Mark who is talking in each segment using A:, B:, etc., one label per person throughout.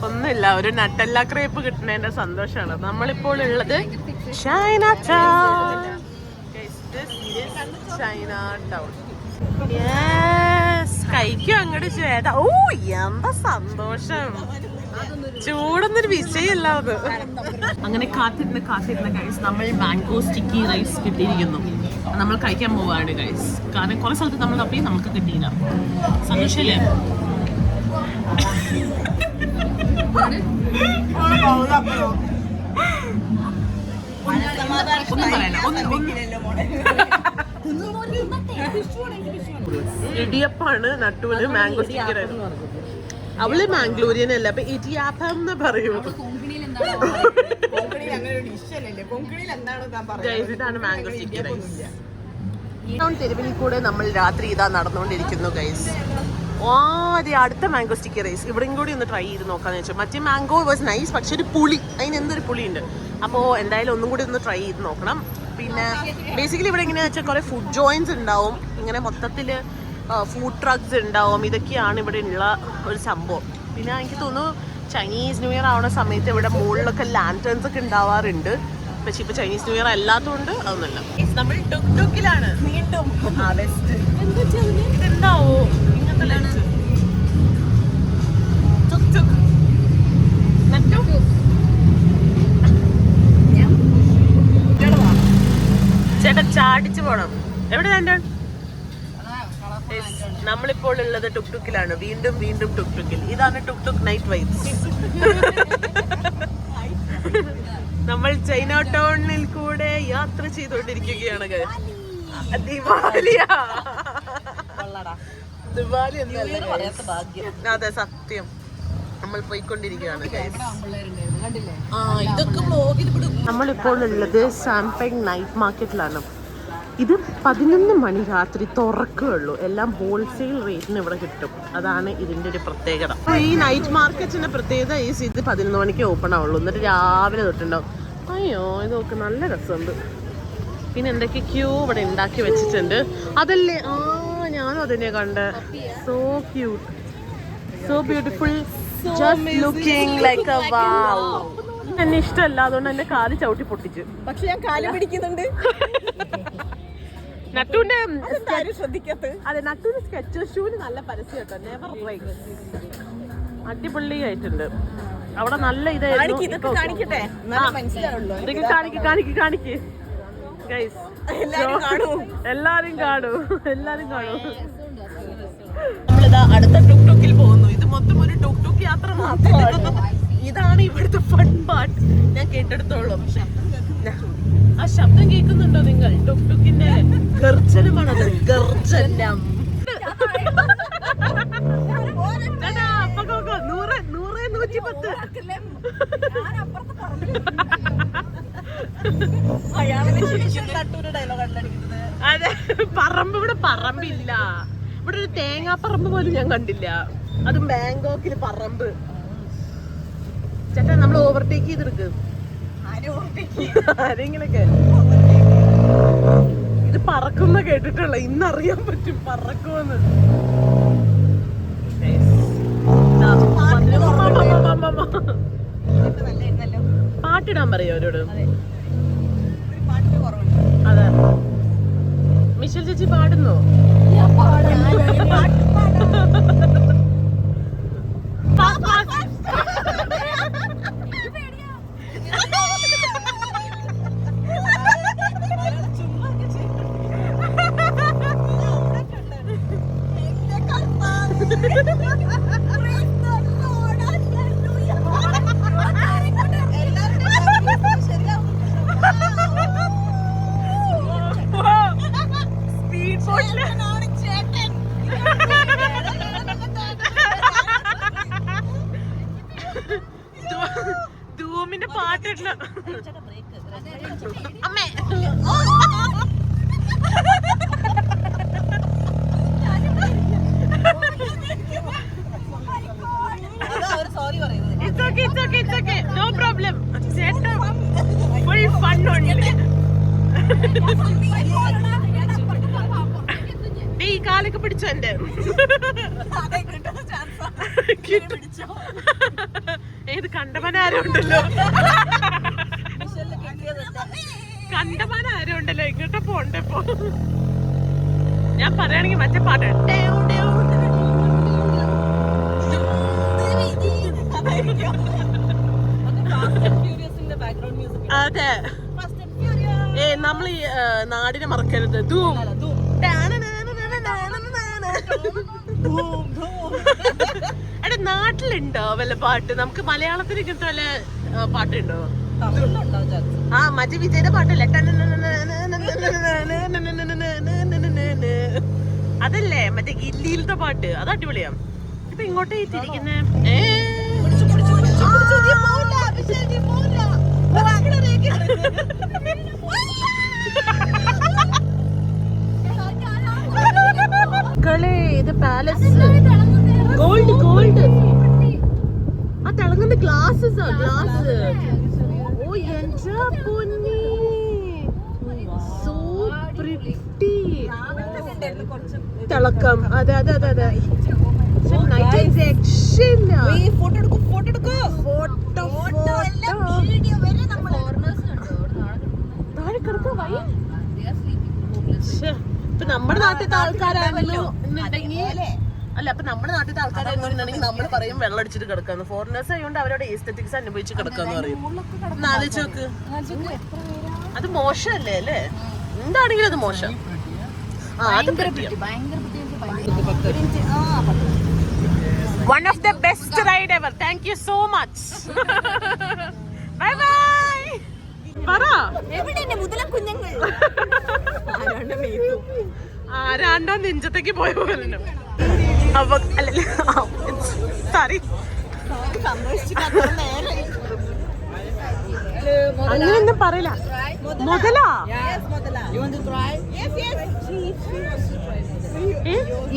A: ഒന്നുമില്ല, ഒരു നട്ടെല്ലാ ക്രേപ്പ് കിട്ടുന്നതിന്റെ സന്തോഷമാണ്. നമ്മളിപ്പോൾ ഉള്ളത് ചൈന ടൗൺ. China town. കഴിക്കും അങ്ങോട്ട് ചേട്ടാ. ഓ എന്താ സന്തോഷം, ചൂടൊന്നൊരു വിഷയമല്ല അത്. അങ്ങനെ കാത്തിരുന്ന് ഗൈസ് നമ്മൾ മാംഗോ സ്റ്റിക്കി റൈസ് കിട്ടിയിരിക്കുന്നു. നമ്മൾ കഴിക്കാൻ പോവാണ് ഗൈസ്. കാരണം കുറെ സ്ഥലത്ത് നമ്മൾ തപ്പി നമുക്ക് കിട്ടിയില്ല. സന്തോഷല്ലേ? ഒന്നും പറയല്ല. ഇടിയപ്പാണ് നട്ടുവിന് മാംഗോ സ്റ്റിക്കി റൈസ്. അവള് മാംഗ്ലൂരിയൻ അല്ല, അപ്പൊ ഇടിയാപ്പം എന്ന് പറയൂ. ഇതാണ് മാംഗോ സ്റ്റിക്കി റൈസ്. തെരുവിൽ കൂടെ നമ്മൾ രാത്രി ഇതാ നടന്നുകൊണ്ടിരിക്കുന്നു ഗൈസ്. അടുത്ത മാംഗോ സ്റ്റിക്കി റൈസ് ഇവിടെയും കൂടി ഒന്ന് ട്രൈ ചെയ്ത് നോക്കാന്ന് വെച്ചാൽ. മറ്റേ മാംഗോ വാസ് നൈസ്, പക്ഷെ ഒരു പുളി, അതിന് എന്തൊരു പുളിയുണ്ട്. അപ്പോൾ എന്തായാലും ഒന്നും കൂടി ഒന്ന് ട്രൈ ചെയ്ത് നോക്കണം. പിന്നെ ബേസിക്കലി ഇവിടെ എങ്ങനെയാ വെച്ചാൽ കുറെ ഫുഡ് ജോയിൻസ് ഉണ്ടാവും, ഇങ്ങനെ മൊത്തത്തിൽ ഫുഡ് ട്രക്സ് ഉണ്ടാവും. ഇതൊക്കെയാണ് ഇവിടെ ഉള്ള ഒരു സംഭവം. പിന്നെ എനിക്ക് തോന്നുന്നു ചൈനീസ് ന്യൂ ഇയർ ആവുന്ന സമയത്ത് ഇവിടെ മുകളിലൊക്കെ ലാൻറ്റേൺസ് ഒക്കെ ഉണ്ടാവാറുണ്ട്. പക്ഷെ ഇപ്പൊ ചൈനീസ് ന്യൂ ഇയർ അല്ലാത്തതുകൊണ്ട് അതൊന്നുമില്ല. നമ്മൾ ടുക് ടുക്കിലാണ് വീണ്ടും. ഇതുണ്ടാവോ ഇങ്ങനത്തെ ലഞ്ച്? ചേട്ടാ ചാടിച്ചു പോണം. എവിടെ ലാൻഡേൺ? നമ്മളിപ്പോൾ ഉള്ളത് ടുക് ടുക്കിലാണ്. വീണ്ടും വീണ്ടും ടുക് ടുക്കിൽ. ഇതാണ് ടുക് ടുക് നൈറ്റ് വൈബ്സ്. നമ്മൾ ചൈന ടൗണിൽ കൂടെ യാത്ര ചെയ്തുകൊണ്ടിരിക്കുകയാണ്. ദിവാലി അതെ സത്യം, നമ്മൾ പോയിക്കൊണ്ടിരിക്കുകയാണ്. നമ്മളിപ്പോൾ ഉള്ളത് സാംപെങ് നൈറ്റ് മാർക്കറ്റിലാണ്. ഇത് 11 മണി രാത്രി തുറക്കുകയുള്ളൂ. എല്ലാം ഹോൾസെയിൽ റേറ്റിന് ഇവിടെ കിട്ടും. അതാണ് ഇതിൻ്റെ ഒരു പ്രത്യേകത. ഈ നൈറ്റ് മാർക്കറ്റിന്റെ പ്രത്യേകത ഇത് 11 മണിക്ക് ഓപ്പൺ ആവുള്ളൂ. എന്നിട്ട് രാവിലെ തൊട്ടുണ്ടാവും. അയ്യോ ഇത് നോക്ക്, നല്ല രസമുണ്ട്. പിന്നെ എന്തൊക്കെ ക്യൂ ഇവിടെ ഉണ്ടാക്കി വെച്ചിട്ടുണ്ട്. അതല്ലേ ഞാനും അതിനെ കണ്ട്. So cute, so beautiful, just looking like a വാവ്. എന്നെ ഇഷ്ടമല്ല, അതുകൊണ്ട് എന്നെ കാല് ചവിട്ടി പൊട്ടിച്ചു. പക്ഷെ ഞാൻ കാല് പിടിക്കുന്നുണ്ട്. നട്ടുവിന്റെ ശ്രദ്ധിക്കാത്ത അതെ, നട്ടുവിന്റെ സ്കെച്ച് ഷൂന് നല്ല പരസ്യം കേട്ടോ. നെവർ ബ്രേക്ക്, അടിപൊളി ആയിട്ടുണ്ട്. അവിടെ നല്ല ഇതായിരുന്നു. ഇതൊക്കെ കാണിക്ക് ഗൈസ്, എല്ലാരും കാണൂ. നമ്മളിതാ അടുത്ത ടുക് ടുക്കിൽ പോകുന്നു. ഇത് മൊത്തം ഒരു ടുക് ടുക്ക് യാത്ര മാത്രമാണ്. ഇതാണ് ഇവിടുത്തെ ഫൺ പാർട്ട്. ഞാൻ കേട്ടെടുത്തോളൂ. ആ ശബ്ദം കേൾക്കുന്നുണ്ടോ നിങ്ങൾ? ടുക് ടുക്കിന്റെ ഗർജനമാണത്, ഗർജനം. 100, 110. അതെ, പറമ്പ് ഇവിടെ പറമ്പില്ല. ഇവിടെ ഒരു തേങ്ങാപ്പറമ്പ് പോലും ഞാൻ കണ്ടില്ല. അത് ബാങ്കോക്കില് പറമ്പ്. ചേട്ടാ നമ്മൾ ഓവർടേക്ക് ചെയ്തെടുക്ക് ആരെങ്കിലൊക്കെ. ഇത് പറക്കുന്ന കേട്ടിട്ടുള്ള, ഇന്നറിയാൻ പറ്റും പറക്കുമെന്ന്. പാട്ടിടാൻ പറയോ അവരോട്? അതെ, മിഷൽ ചേച്ചി പാടുന്നോ? ധൂമിന്റെ പാട്ടിട്ടില്ല അമ്മേ. കണ്ടമാന്റെ ഏത് കണ്ടമാൻ ആരും ഉണ്ടല്ലോ, കണ്ടമാൻ ആരും ഉണ്ടല്ലോ. ഇങ്ങോട്ട് പോണ്ടേ പോ. ഞാൻ പറയുകയാണെങ്കിൽ മറ്റേ പാട്ട് അതെ. നമ്മൾ ഈ നാടിനെ മറക്കരുത്. എടാ നാട്ടിലുണ്ടോ വല്ല പാട്ട്? നമുക്ക് മലയാളത്തിൽ ഇങ്ങനത്തെ വല്ല പാട്ടുണ്ടോ? ആ മറ്റേ വിജയുടെ പാട്ടല്ലേ, അതല്ലേ മറ്റേ ഗില്ലിയിലത്തെ പാട്ട്. അത് അടിപൊളിയാ. ഇപ്പൊ ഇങ്ങോട്ടേ തിരിക്കുന്നേ. ഇത് പാലസ് ഗോൾഡ് ഗോൾഡ് ആ തിളങ്ങുന്ന ഗ്ലാസസ് ഗ്ലാസ്. ഓ എന്റെ പൊന്നി, സോ പ്രിറ്റി തിളക്കം. അതെ അതെ അതെ അതെ. ഫോട്ടോ എടുക്കും, ഫോട്ടോ എടുക്കോ, ഫോട്ടോ താഴെ കിടക്കോ വൈ. ഇപ്പൊ നമ്മുടെ നാട്ടിലത്തെ ആൾക്കാരാണല്ലോ എന്നുണ്ടെങ്കിൽ, അല്ല അപ്പൊ നമ്മുടെ നാട്ടിലത്തെ ആൾക്കാരാണെന്നുണ്ടെങ്കിൽ നമ്മൾ പറയും വെള്ളം അടിച്ചിട്ട് കിടക്കാന്ന്. ഫോറിനേഴ്സ് ആയതുകൊണ്ട് അവരുടെ എസ്തെറ്റിക്സ് അനുഭവിച്ച് കിടക്കാന്ന് പറയും. ആലോചിച്ച് നോക്ക്, അത് മോശമല്ലേ അല്ലേ? എന്താണെങ്കിലും അത് മോശം. ആ അത് one of the best ride ever. Thank you so much. Bye bye. പറ ആരാണ്ടോ നെഞ്ചത്തേക്ക് പോയ പോലെ. അപ്പൊ സോറി, അങ്ങനെയൊന്നും പറയില്ല. മുതലാ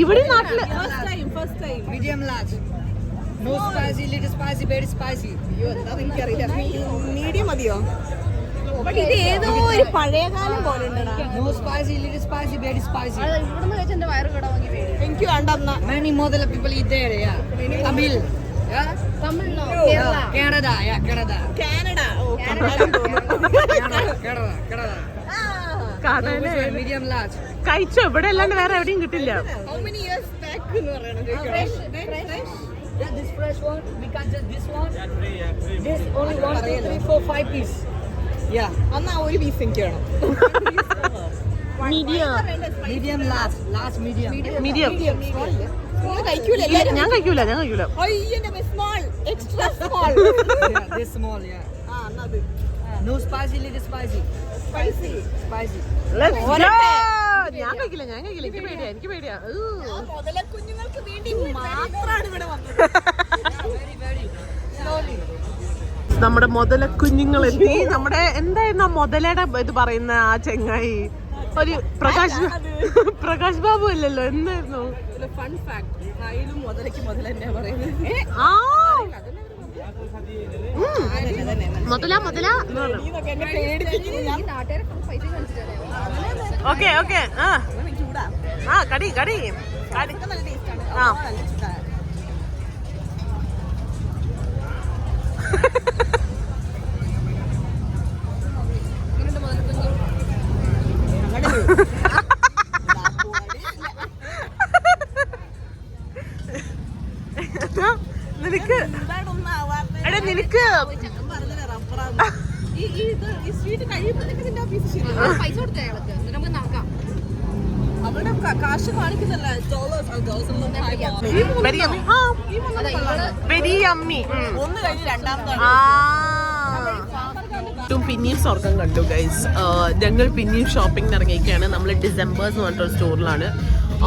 A: ഇവിടെ നാട്ടില്
B: മീഡിയം മതിയോ? ഇത് ഏതോ ഒരു പഴയകാലം പോലെ എനിക്ക് വേണ്ട.
A: കഴിച്ചോ? ഇവിടെ അല്ലാണ്ട് വേറെ എവിടെയും കിട്ടില്ല.
C: This fresh one, we can just this one. This only 1, 2, 3, 4, 5 piece. Yeah.
B: എന്നാ ഒരു പീസ് എനിക്ക് വേണം.
C: Medium last medium.
A: മീഡിയം
B: കഴിക്കൂല.
A: ഞാൻ കഴിക്കൂല.
B: Small, extra small.
C: Yeah, this small, yeah.
B: ആ എന്നാ അത്.
C: No spicy, little spicy.
B: Spicy.
C: Spicy.
A: Let's go. ഞാൻ കഴിക്കില്ല. എനിക്ക് പേടിയാ.
B: മുതല കുഞ്ഞുങ്ങൾക്ക് വേണ്ടി മാത്രമാണ് ഇവിടെ വന്നത്.
A: നമ്മുടെ മുതല കുഞ്ഞുങ്ങൾ എത്തി. നമ്മുടെ എന്തായിരുന്നു ആ മുതലയുടെ ഇത് പറയുന്ന ആ ചെങ്ങായി? ഒരു പ്രകാശ് ബാബു അല്ലല്ലോ, എന്തായിരുന്നു?
B: ഫൺ ഫാക്ട്, ആയിലും മുതലയ്ക്ക് മുതൽ തന്നെയാ പറയുന്നത്.
A: മുതല ഓക്കെ ഓക്കെ. ആ കടി ആ നിനക്ക് നിനക്ക്
B: അവളുടെ കാശ് കാണിക്കുന്നല്ല. ഒന്ന് കഴിഞ്ഞ് രണ്ടാമതാണ്.
A: പിന്നെയും സ്വർഗം കണ്ടു ഗൈസ്. ഞങ്ങൾ പിന്നെയും ഷോപ്പിംഗ് ഇറങ്ങിയൊക്കെയാണ്. നമ്മൾ ഡിസംബേഴ്സ് എന്ന് പറഞ്ഞിട്ടൊരു സ്റ്റോറിലാണ്.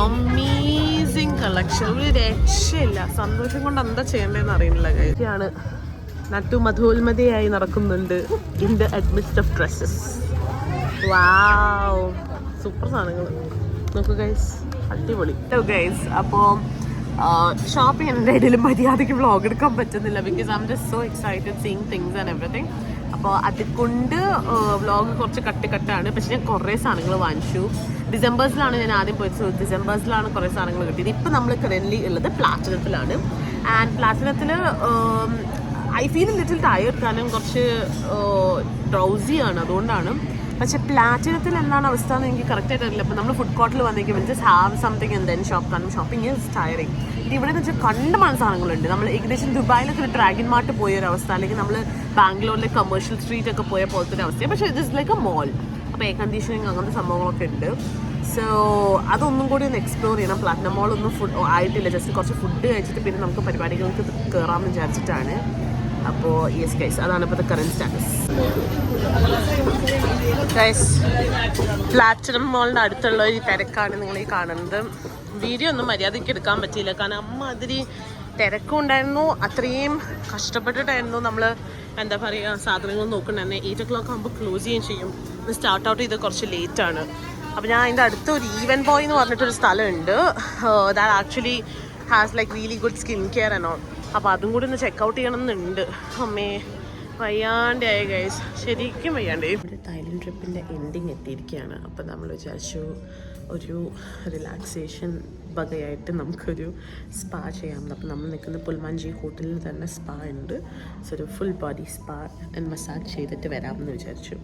A: അമേസിങ് കളക്ഷൻ, ഒരു രക്ഷയില്ല. സന്തോഷം കൊണ്ട് എന്താ ചെയ്യേണ്ടതെന്ന് അറിയുന്നില്ല ഗൈസ്. ആണ് നട്ടു മധോന്മതയായി നടക്കുന്നുണ്ട് in the amidst of dresses. Wow, super സാധനങ്ങൾ നോക്കൂ ഗൈസ്, അടിപൊളി ഗൈസ്. അപ്പോൾ ഷോപ്പ് ചെയ്യുന്നതിൻ്റെ ഇടയിൽ മര്യാദയ്ക്ക് വ്ളോഗ് എടുക്കാൻ പറ്റുന്നില്ല. Because I am just so excited seeing things and everything. അപ്പോൾ അതുകൊണ്ട് വ്ളോഗ് കുറച്ച് കട്ടാണ്. പക്ഷെ ഞാൻ കുറേ സാധനങ്ങൾ വാങ്ങിച്ചു. ഡിസംബേഴ്സിലാണ് ഞാൻ ആദ്യം പോയത്. ഡിസംബേഴ്സിലാണ് കുറേ സാധനങ്ങൾ കിട്ടിയത്. ഇപ്പം നമ്മൾ കറൻ്റ്ലി ഉള്ളത് പ്ലാറ്റിനത്തിലാണ്. ആൻഡ് പ്ലാറ്റിനത്തിൽ ഐ ഫീൽ ലിറ്റിൽ ടയർഡ്, കാരണം കുറച്ച് ഡ്രൗസിയാണ്, അതുകൊണ്ടാണ്. പക്ഷെ പ്ലാറ്റിനത്തിൽ എന്താണ് അവസ്ഥ എന്ന് എനിക്ക് കറക്റ്റായിട്ട് അറിയില്ല. അപ്പോൾ നമ്മൾ ഫുഡ് കോർട്ടിൽ വന്നേക്കും, just have something and then shop. കാരണം ഷോപ്പിംഗ് ഈസ് ടയറിങ്. ഇവിടെ എന്ന് വെച്ചാൽ കണ്ടമാന സാധനങ്ങളുണ്ട്. നമ്മൾ ഏകദേശം ദുബായിലൊക്കെ ഒരു ഡ്രാഗൺ മാർട്ട് പോയ ഒരു അവസ്ഥ, അല്ലെങ്കിൽ നമ്മൾ ബാംഗ്ലൂരിലെ കമേഴ്ഷ്യൽ സ്ട്രീറ്റ് ഒക്കെ പോയ പോലത്തെ ഒരു അവസ്ഥയാണ്. പക്ഷേ ഇറ്റ് ഇസ് ലൈക്ക് എ മോൾ. അപ്പോൾ എയർ കണ്ടീഷനിങ് അങ്ങനത്തെ സംഭവങ്ങളൊക്കെ ഉണ്ട്. സോ അതൊന്നും കൂടി ഒന്ന് എക്സ്പ്ലോർ ചെയ്യണം. പ്ലാറ്റിനം മോളൊന്നും ഫുഡ് ആയിട്ടില്ല, ജസ്റ്റ് കുറച്ച് ഫുഡ് കഴിച്ചിട്ട് പിന്നെ നമുക്ക് പരിപാടികൾക്ക് കയറാമെന്ന് വിചാരിച്ചിട്ടാണ്. അപ്പോൾ യെസ് ഗൈസ്, അതാണ് ഇപ്പോഴത്തെ കറൻറ്റ് സ്റ്റാറ്റസ്. ഗൈസ്, പ്ലാറ്റിനം മോളിൻ്റെ അടുത്തുള്ള ഒരു തിരക്കാണ് നിങ്ങൾ ഈ കാണുന്നത്. വീഡിയോ ഒന്നും മര്യാദയ്ക്ക് എടുക്കാൻ പറ്റിയില്ല, കാരണം അമ്മ അതിരി തിരക്കും ഉണ്ടായിരുന്നു. അത്രയും കഷ്ടപ്പെട്ടിട്ടായിരുന്നു നമ്മൾ എന്താ പറയുക സാധനങ്ങൾ നോക്കണമെന്നെ. 8 o'clock ആകുമ്പോൾ ക്ലോസ് ചെയ്യുകയും ചെയ്യും. ഇത് സ്റ്റാർട്ട് ഔട്ട് ചെയ്ത് കുറച്ച് ലേറ്റാണ്. അപ്പോൾ ഞാൻ അതിൻ്റെ അടുത്ത് ഒരു ഈവൻ ബോയ് എന്ന് പറഞ്ഞിട്ടൊരു സ്ഥലമുണ്ട്. That actually has like really good skin care and all. അപ്പോൾ അതും കൂടി ഒന്ന് ചെക്കൗട്ട് ചെയ്യണം എന്നുണ്ട്. അമ്മേ വയ്യാണ്ടായി ഗൈസ്, ശരിക്കും വയ്യാണ്ടേ. ഒരു തായ്ലൻഡ് ട്രിപ്പിൻ്റെ എൻഡിങ് എത്തിയിരിക്കുകയാണ്. അപ്പോൾ നമ്മൾ വിചാരിച്ചു ഒരു റിലാക്സേഷൻ വകയായിട്ട് നമുക്കൊരു സ്പാ ചെയ്യാമെന്ന്. അപ്പോൾ നമ്മൾ നിൽക്കുന്ന പുൽമാൻജി ഹോട്ടലിൽ തന്നെ സ്പാ ഉണ്ട്. സോ ഒരു full body spa and massage ചെയ്തിട്ട് വരാമെന്ന് വിചാരിച്ചു.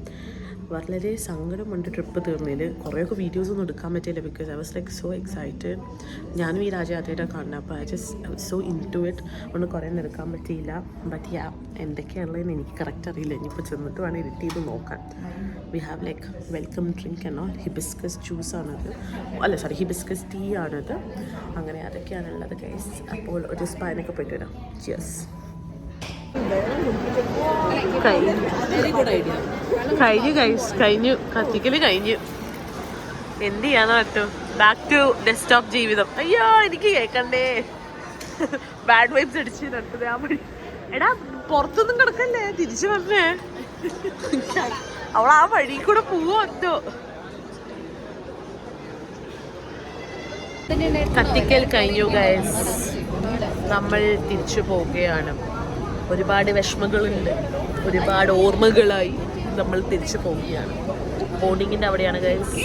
A: വളരെ സങ്കടമുണ്ട് ട്രിപ്പ് തീർന്നതിൽ. കുറേയൊക്കെ വീഡിയോസ് ഒന്നും എടുക്കാൻ പറ്റിയില്ല, because I was like so excited. ഞാനും ഈ രാജ്യം ആദ്യമായിട്ടാണ് കാണുന്നത്. അപ്പോൾ I just so into it. അതുകൊണ്ട് കുറേ ഒന്നും എടുക്കാൻ പറ്റിയില്ല. ബട്ട് യാ, എന്തൊക്കെയുള്ളതെന്ന് എനിക്ക് കറക്റ്റ് അറിയില്ല. ഇനിയിപ്പോൾ ചെന്നിട്ട് വേണം എഡിറ്റ് ചെയ്ത് നോക്കാൻ. We have like welcome drink എന്നോ ഹിബിസ്കസ് ജ്യൂസാണത്, അല്ല സോറി ഹിബിസ്കസ് ടീ ആണത്. അങ്ങനെ അതൊക്കെയാണുള്ളത് ഗൈസ്. അപ്പോൾ ഒരു സ്പാനൊക്കെ പോയിട്ട് വരാം. ചിയേഴ്സ്. കഴിഞ്ഞു ഗൈസ്, കഴിഞ്ഞു. കത്തിക്കല് കഴിഞ്ഞു. എന്ത് ചെയ്യാന്ന് പറ്റും. ബാക്ക് ടു ഡെസ്ക്ടോപ്പ് ജീവിതം. അയ്യോ എനിക്ക് കേൾക്കണ്ടേ, ബാഡ് വൈബ്സ് അടിച്ച് നടത്തത് ആ വഴി. എടാ പുറത്തൊന്നും കിടക്കല്ലേ, തിരിച്ചു പറഞ്ഞേ. അവൾ ആ വഴി കൂടെ പോവോ എന്തോ. കത്തിക്കൽ കഴിഞ്ഞു ഗൈസ്, നമ്മൾ തിരിച്ചു പോവുകയാണ്. ഒരുപാട് വിഷമങ്ങളുണ്ട്, ഒരുപാട് ഓർമ്മകളായി നമ്മൾ തിരിച്ചു പോവുകയാണ്. ബോർഡിങ്ങിൻ്റെ അവിടെയാണ് guys.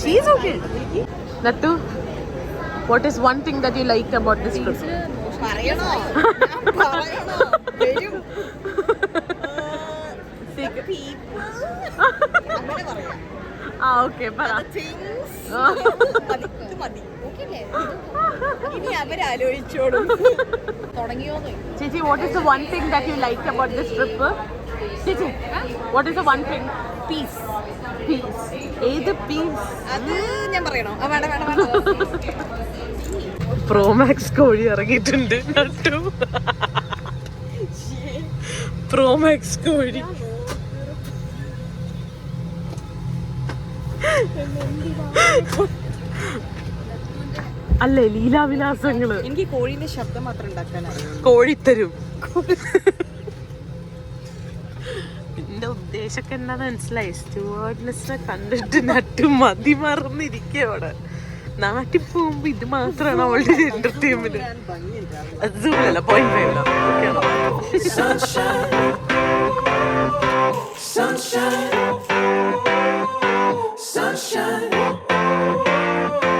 A: She's okay. Nattu, what is one thing that you like about this trip?
B: പറയണോ?
A: ഓക്കെ പറ.
B: ഇനി അവരാലോചിച്ചോടും. തുടങ്ങിയോന്ന്
A: ചേച്ചി, what is the one thing that you like about this trip? ചേച്ചി, what is the one thing?
B: Piece.
A: Piece. ഏത് piece?
B: അത് ഞാൻ പറയണോ? വേണ്ട വേണ്ട വേണ്ട.
A: പ്രോമാക്സ് കോഴി ഇറങ്ങിയിട്ടുണ്ട്. നട്ടു, പ്രോമാക്സ് കോഴി. അല്ലേ ലീലാവിലാസങ്ങള്.
B: എനിക്ക് കോഴീന്റെ ശബ്ദം മാത്രം ഉണ്ടാക്കാൻ അറിയാം.
A: കോഴിത്തരും. എന്റെ ഉദ്ദേശമൊക്കെ എന്താന്ന് മനസ്സിലായി. സ്റ്റുവാർഡ്നെസ്സിനെ കണ്ടിട്ട് നട്ടു മതി മറന്നിരിക്കുക അവിടെ. നാട്ടിൽ പോകുമ്പോ ഇത് മാത്രമാണ് അവളുടെ എന്റർടൈൻമെന്റ്. അല്ല പോയിന്റ് വേണ്ട.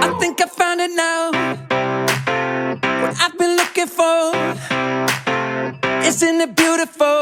D: I think I found it now. What I've been looking for. Isn't it beautiful?